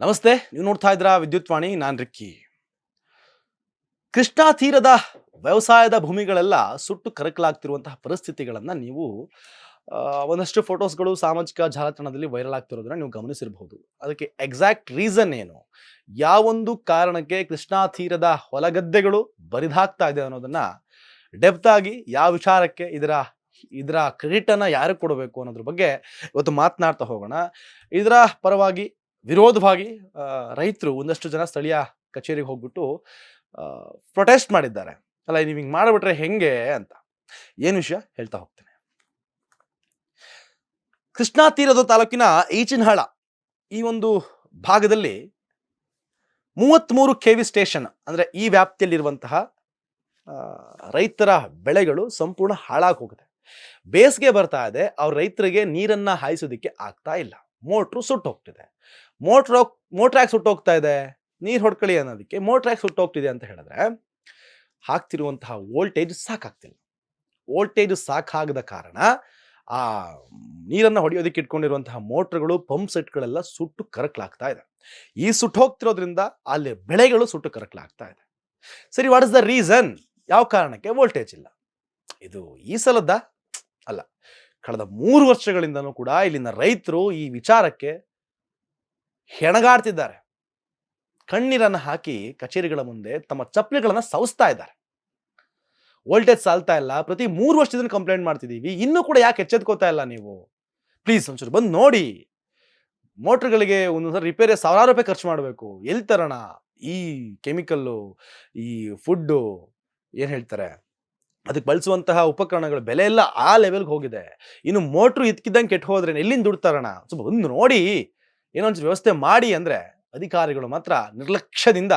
ನಮಸ್ತೆ, ನೀವು ನೋಡ್ತಾ ಇದ್ದೀರಾ ವಿದ್ಯುತ್ ವಾಣಿ. ನಾನು ರಿಕ್ಕಿ. ಕೃಷ್ಣಾ ತೀರದ ವ್ಯವಸಾಯದ ಭೂಮಿಗಳೆಲ್ಲ ಸುಟ್ಟು ಕರಕಲಾಗ್ತಿರುವಂತಹ ಪರಿಸ್ಥಿತಿಗಳನ್ನು ನೀವು ಒಂದಷ್ಟು ಫೋಟೋಸ್ಗಳು ಸಾಮಾಜಿಕ ಜಾಲತಾಣದಲ್ಲಿ ವೈರಲ್ ಆಗ್ತಿರೋದನ್ನ ನೀವು ಗಮನಿಸಿರಬಹುದು. ಅದಕ್ಕೆ ಎಕ್ಸಾಕ್ಟ್ ರೀಸನ್ ಏನು, ಯಾವೊಂದು ಕಾರಣಕ್ಕೆ ಕೃಷ್ಣಾ ತೀರದ ಹೊಲಗದ್ದೆಗಳು ಬರಿದಾಗ್ತಾ ಇದೆ ಅನ್ನೋದನ್ನ ಡೆಪ್ತ್ ಆಗಿ ಯಾವ ವಿಚಾರಕ್ಕೆ ಇದರ ಇದರ ಕ್ರೆಡಿಟ್ ಅನ್ನ ಯಾರು ಕೊಡಬೇಕು ಅನ್ನೋದ್ರ ಬಗ್ಗೆ ಇವತ್ತು ಮಾತನಾಡ್ತಾ ಹೋಗೋಣ. ಇದರ ಪರವಾಗಿ ವಿರೋಧವಾಗಿ ರೈತರು ಒಂದಷ್ಟು ಜನ ಸ್ಥಳೀಯ ಕಚೇರಿಗೆ ಹೋಗ್ಬಿಟ್ಟು ಪ್ರೊಟೆಸ್ಟ್ ಮಾಡಿದ್ದಾರೆ. ಅಲ್ಲ, ನೀವು ಹಿಂಗೆ ಮಾಡಿಬಿಟ್ರೆ ಹೆಂಗೆ ಅಂತ ಏನು ವಿಷಯ ಹೇಳ್ತಾ ಹೋಗ್ತೇನೆ. ಕೃಷ್ಣಾ ತೀರದ ತಾಲೂಕಿನ ಈಚಿನಹಾಳ ಈ ಒಂದು ಭಾಗದಲ್ಲಿ 33 KV ಸ್ಟೇಷನ್ ಅಂದ್ರೆ ಈ ವ್ಯಾಪ್ತಿಯಲ್ಲಿರುವಂತಹ ರೈತರ ಬೆಳೆಗಳು ಸಂಪೂರ್ಣ ಹಾಳಾಗಿ ಹೋಗುತ್ತೆ. ಬೇಸಿಗೆ ಬರ್ತಾ ಇದೆ, ಅವ್ರ ರೈತರಿಗೆ ನೀರನ್ನ ಹಾಯಿಸೋದಕ್ಕೆ ಆಗ್ತಾ ಇಲ್ಲ. ಮೋಟ್ರು ಸುಟ್ಟು ಹೋಗ್ತಿದೆ. ಮೋಟ್ರ್ ಯಾಕೆ ಸುಟ್ಟು ಹೋಗ್ತಾ ಇದೆ, ನೀರು ಹೊಡ್ಕೊಳ್ಳಿ ಅನ್ನೋದಕ್ಕೆ ಮೋಟ್ರ್ ಯಾಕೆ ಸುಟ್ಟು ಹೋಗ್ತಿದೆ ಅಂತ ಹೇಳಿದ್ರೆ ಹಾಕ್ತಿರುವಂತಹ ವೋಲ್ಟೇಜ್ ಸಾಕಾಗ್ತಿಲ್ಲ. ವೋಲ್ಟೇಜ್ ಸಾಕಾಗದ ಕಾರಣ ಆ ನೀರನ್ನು ಹೊಡೆಯೋದಕ್ಕೆ ಇಟ್ಕೊಂಡಿರುವಂತಹ ಮೋಟ್ರ್ಗಳು, ಪಂಪ್ ಸೆಟ್ಗಳೆಲ್ಲ ಸುಟ್ಟು ಕರಕಲಾಗ್ತಾ ಇದೆ. ಈ ಸುಟ್ಟು ಹೋಗ್ತಿರೋದ್ರಿಂದ ಅಲ್ಲಿ ಬೆಳೆಗಳು ಸುಟ್ಟು ಕರಕಲಾಗ್ತಾ ಇದೆ. ಸರಿ, ವಾಟ್ ಇಸ್ ದ ರೀಸನ್? ಯಾವ ಕಾರಣಕ್ಕೆ ವೋಲ್ಟೇಜ್ ಇಲ್ಲ? ಇದು ಈ ಸಲದ ಅಲ್ಲ, ಕಳೆದ 3 ವರ್ಷಗಳಿಂದನೂ ಕೂಡ ಇಲ್ಲಿನ ರೈತರು ಈ ವಿಚಾರಕ್ಕೆ ಹೆಣಗಾಡ್ತಿದ್ದಾರೆ. ಕಣ್ಣೀರನ್ನು ಹಾಕಿ ಕಚೇರಿಗಳ ಮುಂದೆ ತಮ್ಮ ಚಪ್ಪಲಿಗಳನ್ನು ಸವಸ್ತಾ ಇದ್ದಾರೆ. ವೋಲ್ಟೇಜ್ ಸಾಲ್ತಾ ಇಲ್ಲ, ಪ್ರತಿ 3 ವರ್ಷದಿಂದ ಕಂಪ್ಲೇಂಟ್ ಮಾಡ್ತಿದ್ದೀವಿ, ಇನ್ನೂ ಕೂಡ ಯಾಕೆ ಎಚ್ಚೆತ್ಕೋತಾ ಇಲ್ಲ ನೀವು? ಪ್ಲೀಸ್ ಒಂಚೂರು ಬಂದು ನೋಡಿ. ಮೋಟ್ರ್ಗಳಿಗೆ ಒಂದೊಂದ್ಸರಿ ರಿಪೇರಿ ಸಾವಿರಾರು ರೂಪಾಯಿ ಖರ್ಚು ಮಾಡಬೇಕು. ಎಲ್ಲಿ ತರೋಣ ಈ ಕೆಮಿಕಲ್ಲು, ಈ ಫುಡ್ಡು, ಏನು ಹೇಳ್ತಾರೆ, ಅದಕ್ಕೆ ಬಳಸುವಂತಹ ಉಪಕರಣಗಳ ಬೆಲೆ ಎಲ್ಲ ಆ ಲೆವೆಲ್ಗೆ ಹೋಗಿದೆ. ಇನ್ನು ಮೋಟ್ರು ಇದ್ಕಿದ್ದಂಗೆ ಕೆಟ್ಟು ಹೋದ್ರೆ ಎಲ್ಲಿಂದ ದುಡ್ಡು ತರೋಣ? ಸ್ವಲ್ಪ ಒಂದು ನೋಡಿ, ಏನೋ ಒಂಚೂರು ವ್ಯವಸ್ಥೆ ಮಾಡಿ ಅಂದರೆ ಅಧಿಕಾರಿಗಳು ಮಾತ್ರ ನಿರ್ಲಕ್ಷ್ಯದಿಂದ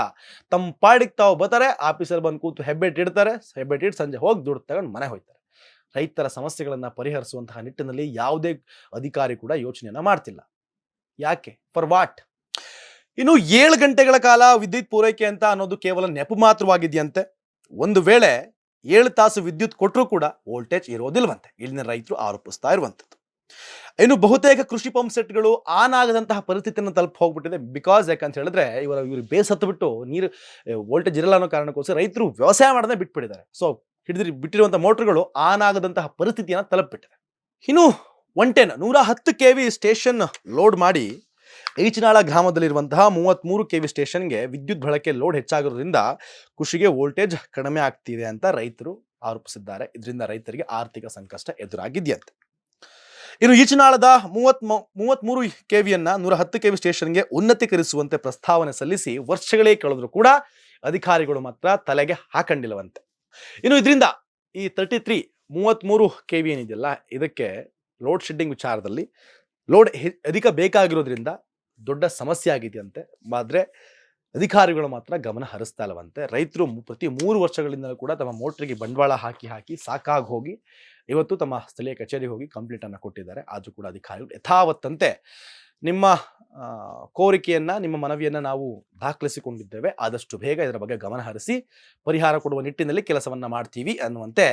ತಮ್ಮ ಪಾಡಿಗೆ ತಾವು ಬರ್ತಾರೆ, ಆಫೀಸಲ್ಲಿ ಬಂದು ಕೂತು ಹೆಬ್ಬೆಟ್ ಇಡ್ತಾರೆ, ಹೆಬ್ಬೆಟ್ ಇಟ್ಟು ಸಂಜೆ ಹೋಗಿ ದುಡ್ಡು ತಗೊಂಡು ಮನೆ ಹೋಗ್ತಾರೆ. ರೈತರ ಸಮಸ್ಯೆಗಳನ್ನು ಪರಿಹರಿಸುವಂತಹ ನಿಟ್ಟಿನಲ್ಲಿ ಯಾವುದೇ ಅಧಿಕಾರಿ ಕೂಡ ಯೋಚನೆಯನ್ನ ಮಾಡ್ತಿಲ್ಲ. ಯಾಕೆ? For what? ಇನ್ನು 7 ಗಂಟೆಗಳ ಕಾಲ ವಿದ್ಯುತ್ ಪೂರೈಕೆ ಅಂತ ಅನ್ನೋದು ಕೇವಲ ನೆಪ ಮಾತ್ರವಾಗಿದೆಯಂತೆ. ಒಂದು ವೇಳೆ 7 ತಾಸು ವಿದ್ಯುತ್ ಕೊಟ್ಟರೂ ಕೂಡ ವೋಲ್ಟೇಜ್ ಇರೋದಿಲ್ವಂತೆ. ಇಲ್ಲಿನ ರೈತರು ಆರೋಪಿಸ್ತಾ ಇರುವಂಥದ್ದು. ಇನ್ನು ಬಹುತೇಕ ಕೃಷಿ ಪಂಪ್ ಸೆಟ್ಗಳು ಆನ್ ಆಗದಂತಹ ಪರಿಸ್ಥಿತಿಯನ್ನು ತಲುಪ ಹೋಗ್ಬಿಟ್ಟಿದೆ. ಬಿಕಾಸ್ ಯಾಕಂತ ಹೇಳಿದ್ರೆ ಇವರು ಬೇಸತ್ತು ಬಿಟ್ಟು ನೀರು ವೋಲ್ಟೇಜ್ ಇರಲ್ಲ ಅನ್ನೋ ಕಾರಣಕ್ಕೋಸ್ಕರ ರೈತರು ವ್ಯವಸಾಯ ಮಾಡೋದೇ ಬಿಟ್ಬಿಟ್ಟಿದ್ದಾರೆ. ಸೊ ಬಿಟ್ಟಿರುವಂತಹ ಮೋಟರ್ಗಳು ಆನ್ ಆಗದಂತಹ ಪರಿಸ್ಥಿತಿಯನ್ನು ತಲುಪಿಬಿಟ್ಟಿದೆ. ಇನ್ನು 110 KV ಸ್ಟೇಷನ್ ಲೋಡ್ ಮಾಡಿ ಈಚಿನಾಳ ಗ್ರಾಮದಲ್ಲಿರುವಂತಹ 33 KV ಸ್ಟೇಷನ್ಗೆ ವಿದ್ಯುತ್ ಬಳಕೆ ಲೋಡ್ ಹೆಚ್ಚಾಗಿರೋದ್ರಿಂದ ಕೃಷಿಗೆ ವೋಲ್ಟೇಜ್ ಕಡಿಮೆ ಆಗ್ತಿದೆ ಅಂತ ರೈತರು ಆರೋಪಿಸಿದ್ದಾರೆ. ಇದರಿಂದ ರೈತರಿಗೆ ಆರ್ಥಿಕ ಸಂಕಷ್ಟ ಎದುರಾಗಿದೆಯಂತೆ. ಇನ್ನು ಈಚಿನಾಳದ 33 KVಯನ್ನ 110 KV ಸ್ಟೇಷನ್ಗೆ ಉನ್ನತೀಕರಿಸುವಂತೆ ಪ್ರಸ್ತಾವನೆ ಸಲ್ಲಿಸಿ ವರ್ಷಗಳೇ ಕಳೆದರೂ ಕೂಡ ಅಧಿಕಾರಿಗಳು ಮಾತ್ರ ತಲೆಗೆ ಹಾಕೊಂಡಿಲ್ಲವಂತೆ. ಇನ್ನು ಇದರಿಂದ ಈ 33 KV ಏನಿದೆಯಲ್ಲ, ಇದಕ್ಕೆ ಲೋಡ್ ಶೆಡ್ಡಿಂಗ್ ವಿಚಾರದಲ್ಲಿ ಲೋಡ್ ಅಧಿಕ ಬೇಕಾಗಿರೋದ್ರಿಂದ ದೊಡ್ಡ ಸಮಸ್ಯೆ ಆಗಿದೆಯಂತೆ. ಆದರೆ ಅಧಿಕಾರಿಗಳು ಮಾತ್ರ ಗಮನ ಹರಿಸ್ತಾ ಇಲ್ಲವಂತೆ. ರೈತರು ಪ್ರತಿ 3 ವರ್ಷಗಳಿಂದ ಕೂಡ ತಮ್ಮ ಮೋಟ್ರಿಗೆ ಬಂಡವಾಳ ಹಾಕಿ ಸಾಕಾಗಿ ಹೋಗಿ ಇವತ್ತು ತಮ್ಮ ಸ್ಥಳೀಯ ಕಚೇರಿಗೆ ಹೋಗಿ ಕಂಪ್ಲೇಂಟನ್ನು ಕೊಟ್ಟಿದ್ದಾರೆ. ಆದರೂ ಕೂಡ ಅಧಿಕಾರಿಗಳು ಯಥಾವತ್ತಂತೆ ನಿಮ್ಮ ಕೋರಿಕೆಯನ್ನು, ನಿಮ್ಮ ಮನವಿಯನ್ನು ನಾವು ದಾಖಲಿಸಿಕೊಂಡಿದ್ದೇವೆ, ಆದಷ್ಟು ಬೇಗ ಇದರ ಬಗ್ಗೆ ಗಮನ ಹರಿಸಿ ಪರಿಹಾರ ಕೊಡುವ ನಿಟ್ಟಿನಲ್ಲಿ ಕೆಲಸವನ್ನು ಮಾಡ್ತೀವಿ ಅನ್ನುವಂತೆ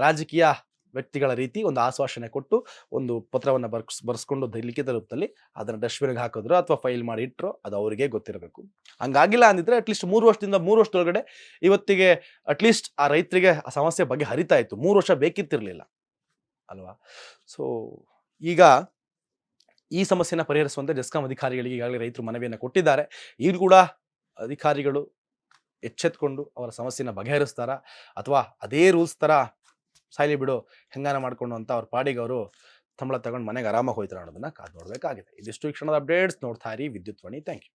ರಾಜಕೀಯ ವ್ಯಕ್ತಿಗಳ ರೀತಿ ಒಂದು ಆಶ್ವಾಸನೆ ಕೊಟ್ಟು ಒಂದು ಪತ್ರವನ್ನು ಬರೆಸ್ಕೊಂಡು ಲಿಖಿತ ರೂಪದಲ್ಲಿ ಅದನ್ನು ಡಸ್ಟ್ಬಿನ್ಗೆ ಹಾಕಿದ್ರು ಅಥವಾ ಫೈಲ್ ಮಾಡಿ ಇಟ್ಟರು, ಅದು ಅವರಿಗೆ ಗೊತ್ತಿರಬೇಕು. ಹಂಗಾಗಿಲ್ಲ ಅಂದಿದ್ರೆ ಅಟ್ಲೀಸ್ಟ್ 3 ವರ್ಷದೊಳಗಡೆ ಇವತ್ತಿಗೆ ಅಟ್ಲೀಸ್ಟ್ ಆ ರೈತರಿಗೆ ಆ ಸಮಸ್ಯೆ ಬಗ್ಗೆ ಹರಿತಾ ಇತ್ತು. 3 ವರ್ಷ ಬೇಕಿತ್ತಿರಲಿಲ್ಲ ಅಲ್ವಾ? ಸೊ ಈಗ ಈ ಸಮಸ್ಯೆನ ಪರಿಹರಿಸುವಂತೆ ಜೆಸ್ಕಾಂ ಅಧಿಕಾರಿಗಳಿಗೆ ಈಗಾಗಲೇ ರೈತರು ಮನವಿಯನ್ನು ಕೊಟ್ಟಿದ್ದಾರೆ. ಈಗ ಕೂಡ ಅಧಿಕಾರಿಗಳು ಎಚ್ಚೆತ್ಕೊಂಡು ಅವರ ಸಮಸ್ಯೆನ ಬಗೆಹರಿಸ್ತಾರ ಅಥವಾ ಅದೇ ರೂಲ್ಸ್ ಥರ ಸಾಯ್ಲಿ ಬಿಡು ಹೆಂಗಾನ ಮಾಡ್ಕೊಂಡು ಅಂತ ಅವ್ರ ಪಾಡಿಗೆ ಅವರು ಸಂಬಳ ತಗೊಂಡು ಮನೆಗೆ ಆರಾಮಾಗಿ ಹೋಯ್ತಾರೆ ಅನ್ನೋದನ್ನ ಕಾದು ನೋಡಬೇಕಾಗಿದೆ. ಇದಿಷ್ಟು ಈ ಕ್ಷಣದ ಅಪ್ಡೇಟ್ಸ್. ನೋಡ್ತಾ ಇರಿ ವಿದ್ಯುತ್ ವಾಣಿ. Thank you.